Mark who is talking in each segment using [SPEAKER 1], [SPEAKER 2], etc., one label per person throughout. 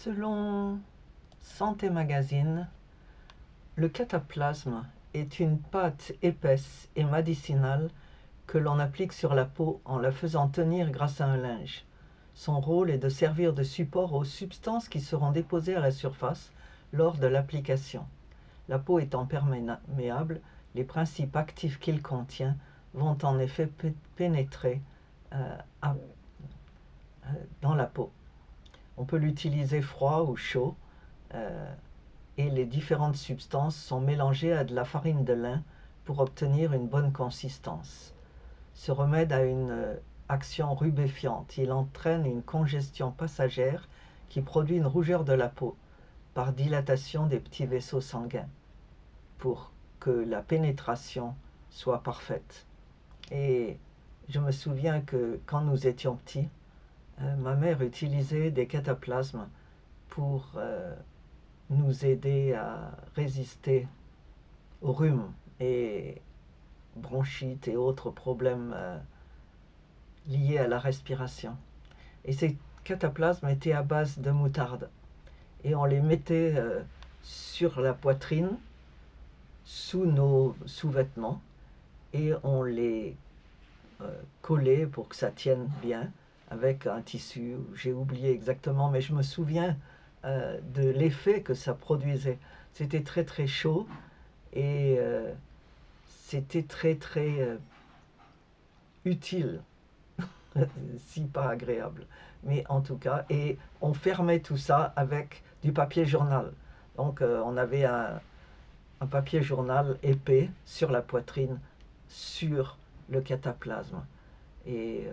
[SPEAKER 1] Selon Santé Magazine, le cataplasme est une pâte épaisse et médicinale que l'on applique sur la peau en la faisant tenir grâce à un linge. Son rôle est de servir de support aux substances qui seront déposées à la surface lors de l'application. La peau étant perméable, les principes actifs qu'il contient vont en effet pénétrer dans la peau. On peut l'utiliser froid ou chaud et les différentes substances sont mélangées à de la farine de lin pour obtenir une bonne consistance. Ce remède a une action rubéfiante. Il entraîne une congestion passagère qui produit une rougeur de la peau par dilatation des petits vaisseaux sanguins pour que la pénétration soit parfaite. Et je me souviens que quand nous étions petits, ma mère utilisait des cataplasmes pour nous aider à résister au rhume et bronchite et autres problèmes liés à la respiration. Et ces cataplasmes étaient à base de moutarde. Et on les mettait sur la poitrine, sous nos sous-vêtements, et on les collait pour que ça tienne bien avec un tissu. J'ai oublié exactement, mais je me souviens de l'effet que ça produisait. C'était très très chaud et c'était très très utile, si pas agréable. Mais en tout cas, et on fermait tout ça avec du papier journal. Donc on avait un papier journal épais sur la poitrine, sur le cataplasme. Et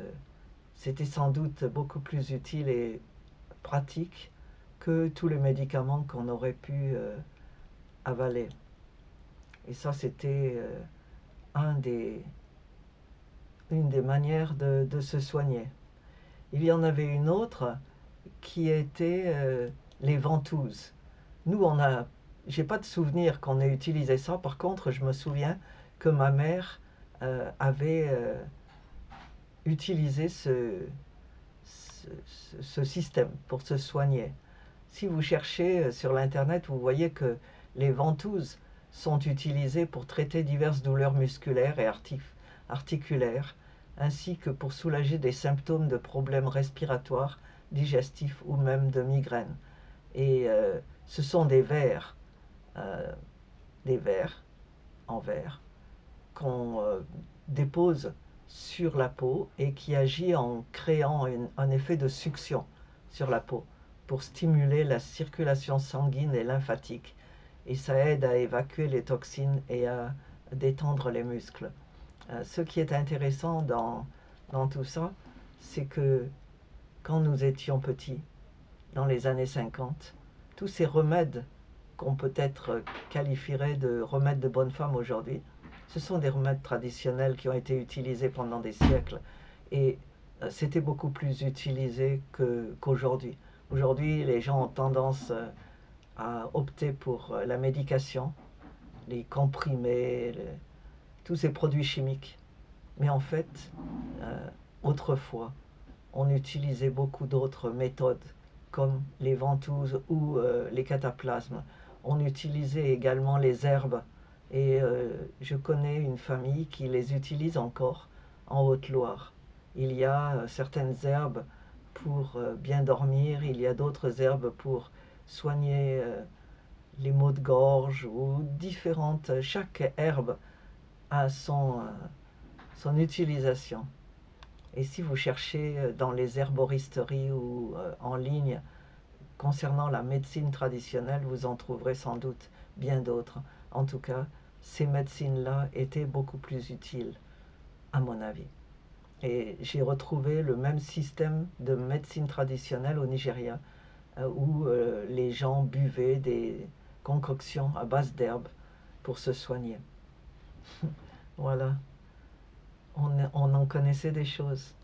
[SPEAKER 1] c'était sans doute beaucoup plus utile et pratique que tous les médicaments qu'on aurait pu avaler. Et ça, c'était une des manières de se soigner. Il y en avait une autre qui était les ventouses. Nous, j'ai pas de souvenir qu'on ait utilisé ça. Par contre, je me souviens que ma mère avait utilisé ce système pour se soigner. Si vous cherchez sur l'internet, vous voyez que les ventouses sont utilisées pour traiter diverses douleurs musculaires et articulaires, ainsi que pour soulager des symptômes de problèmes respiratoires, digestifs ou même de migraine. Et ce sont des verres en verre qu'on dépose sur la peau et qui agit en créant un effet de succion sur la peau pour stimuler la circulation sanguine et lymphatique, et ça aide à évacuer les toxines et à détendre les muscles. Ce qui est intéressant dans tout ça, c'est que quand nous étions petits, dans les années 50, tous ces remèdes qu'on peut-être qualifierait de remèdes de bonne femme aujourd'hui, ce sont des remèdes traditionnels qui ont été utilisés pendant des siècles et c'était beaucoup plus utilisé qu'aujourd'hui. Aujourd'hui, les gens ont tendance à opter pour la médication, les comprimés, tous ces produits chimiques. Mais en fait, autrefois, on utilisait beaucoup d'autres méthodes, comme les ventouses ou les cataplasmes. On utilisait également les herbes, et je connais une famille qui les utilise encore en Haute-Loire. Il y a certaines herbes pour bien dormir, il y a d'autres herbes pour soigner les maux de gorge ou différentes. Chaque herbe a son utilisation. Et si vous cherchez dans les herboristeries ou en ligne concernant la médecine traditionnelle, vous en trouverez sans doute bien d'autres. En tout cas, ces médecines-là étaient beaucoup plus utiles, à mon avis. Et j'ai retrouvé le même système de médecine traditionnelle au Nigeria, où les gens buvaient des concoctions à base d'herbes pour se soigner. Voilà, on en connaissait des choses.